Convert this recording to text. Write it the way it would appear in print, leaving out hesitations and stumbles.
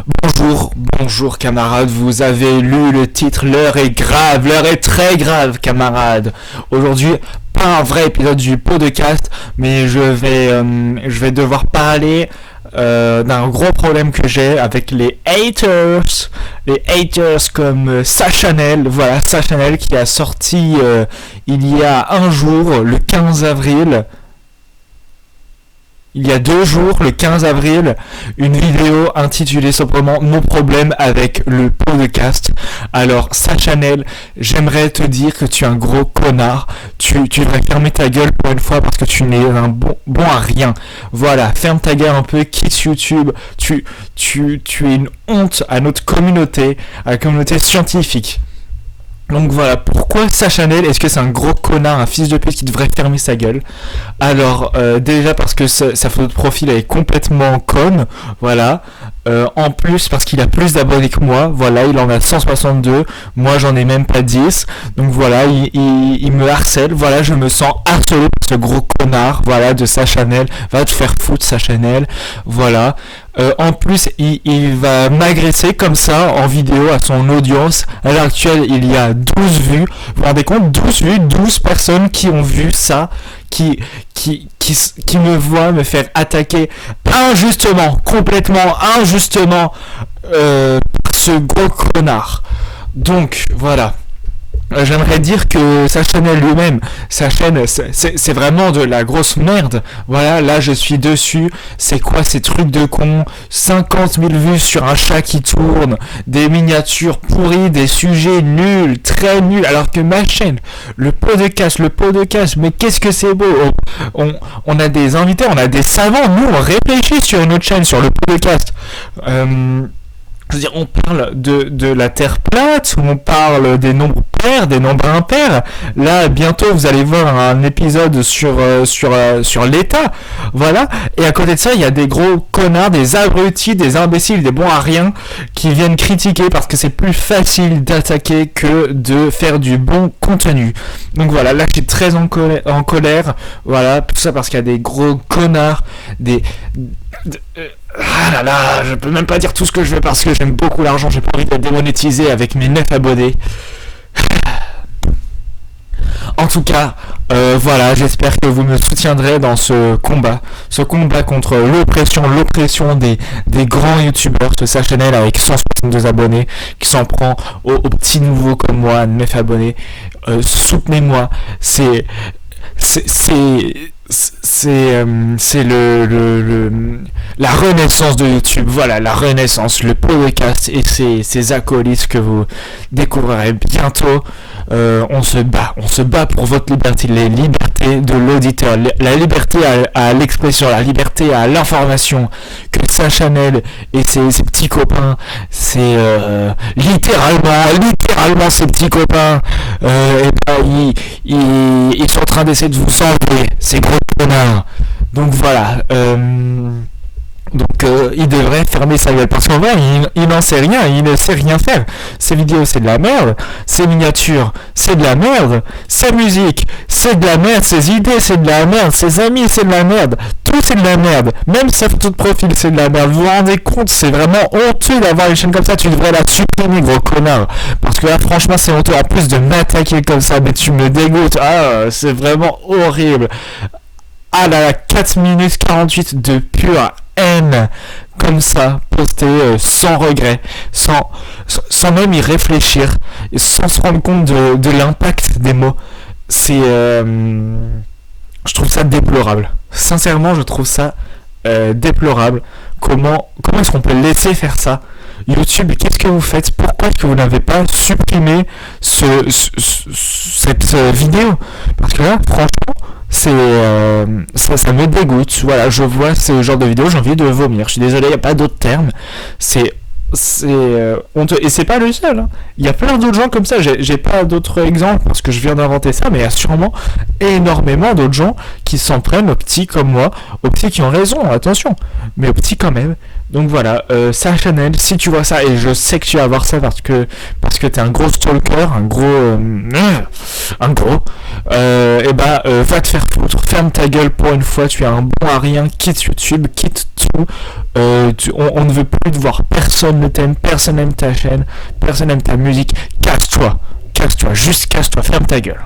Bonjour camarades, vous avez lu le titre, l'heure est grave, l'heure est très grave camarades. Aujourd'hui, pas un vrai épisode du podcast, mais je vais devoir parler d'un gros problème que j'ai avec les haters comme Sachanel, voilà Sachanel qui a sorti il y a un jour, le 15 avril, il y a 2 jours, le 15 avril, une vidéo intitulée simplement Mon problème avec le podcast. Alors, Sachanel, j'aimerais te dire que tu es un gros connard. Tu devrais fermer ta gueule pour une fois parce que tu n'es un bon à rien. Voilà, ferme ta gueule un peu, quitte YouTube. Tu es une honte à notre communauté, à la communauté scientifique. Donc voilà, pourquoi Sachanel, est-ce que c'est un gros connard, un fils de pute qui devrait fermer sa gueule? Alors, déjà parce que sa photo de profil elle est complètement conne, voilà. En plus parce qu'il a plus d'abonnés que moi, voilà, il en a 162, moi j'en ai même pas 10, donc voilà, il me harcèle, voilà, je me sens harcelé par ce gros connard, voilà, de Sachanel, va te faire foutre Sachanel, voilà. En plus, il va m'agresser comme ça en vidéo à son audience. À l'heure actuelle, il y a 12 vues. Vous vous rendez compte, 12 vues, 12 personnes qui ont vu ça, qui me voient me faire attaquer injustement, complètement injustement, par ce gros connard. Donc, voilà. J'aimerais dire que Sachanel lui-même, sa chaîne, c'est vraiment de la grosse merde. Voilà, là je suis dessus. C'est quoi ces trucs de con? 50 000 vues sur un chat qui tourne, des miniatures pourries, des sujets nuls, très nuls. Alors que ma chaîne, le podcast, mais qu'est-ce que c'est beau. On a des invités, on a des savants. Nous, on réfléchit sur une autre chaîne, sur le podcast. Je veux dire, on parle de la Terre plate, on parle des nombres pairs, des nombres impairs. Là, bientôt, vous allez voir un épisode sur l'État. Voilà. Et à côté de ça, il y a des gros connards, des abrutis, des imbéciles, des bons à rien qui viennent critiquer parce que c'est plus facile d'attaquer que de faire du bon contenu. Donc voilà, là, je suis très en colère. Voilà, tout ça parce qu'il y a des gros connards, ah là là, je peux même pas dire tout ce que je veux parce que j'aime beaucoup l'argent, j'ai pas envie d'être démonétisé avec mes 9 abonnés. En tout cas, voilà, j'espère que vous me soutiendrez dans ce combat contre l'oppression des grands youtubeurs, ce Sachanel avec 162 abonnés, qui s'en prend aux petits nouveaux comme moi, 9 abonnés. Soutenez-moi, c'est la renaissance de YouTube, voilà, la renaissance, le podcast et ses acolytes que vous découvrirez bientôt. On se bat pour votre liberté, les libertés de l'auditeur, la liberté à l'expression, la liberté à l'information, que Sachanel et ses petits copains, c'est littéralement ses petits copains, ils sont en train d'essayer de vous enlever, ces gros connard. Donc voilà, il devrait fermer sa gueule parce qu'en vrai il n'en sait rien, il ne sait rien faire. Ses vidéos c'est de la merde, ses miniatures c'est de la merde, sa musique c'est de la merde, ses idées c'est de la merde, ses amis c'est de la merde, tout c'est de la merde, même sa photo de profil c'est de la merde. Vous vous rendez compte, c'est vraiment honteux d'avoir une chaîne comme ça, tu devrais la supprimer gros connard, parce que là franchement c'est honteux en plus de m'attaquer comme ça, mais tu me dégoûtes, c'est vraiment horrible. Ah là là, 4 minutes 48 de pure haine, comme ça, postée sans regret, sans même y réfléchir, sans se rendre compte de l'impact des mots. Je trouve ça déplorable. Sincèrement, je trouve ça déplorable. Comment est-ce qu'on peut laisser faire ça? YouTube, qu'est-ce que vous faites? Pourquoi est-ce que vous n'avez pas supprimé cette vidéo? Parce que là, franchement, ça me dégoûte. Voilà, je vois ce genre de vidéo, j'ai envie de vomir. Je suis désolé, il n'y a pas d'autre terme. C'est honteux. Et c'est pas le seul, hein. Il y a plein d'autres gens comme ça. J'ai pas d'autres exemples parce que je viens d'inventer ça, mais il y a sûrement énormément d'autres gens qui s'en prennent aux petits comme moi, aux petits qui ont raison, attention, mais aux petits quand même. Donc voilà, ça Chanel, si tu vois ça, et je sais que tu vas voir ça parce que t'es un gros stalker, un gros, va te faire foutre, ferme ta gueule pour une fois, tu es un bon à rien, quitte YouTube, quitte tout, on ne veut plus te voir, personne ne t'aime, personne n'aime ta chaîne, personne n'aime ta musique, casse-toi, juste casse-toi, ferme ta gueule.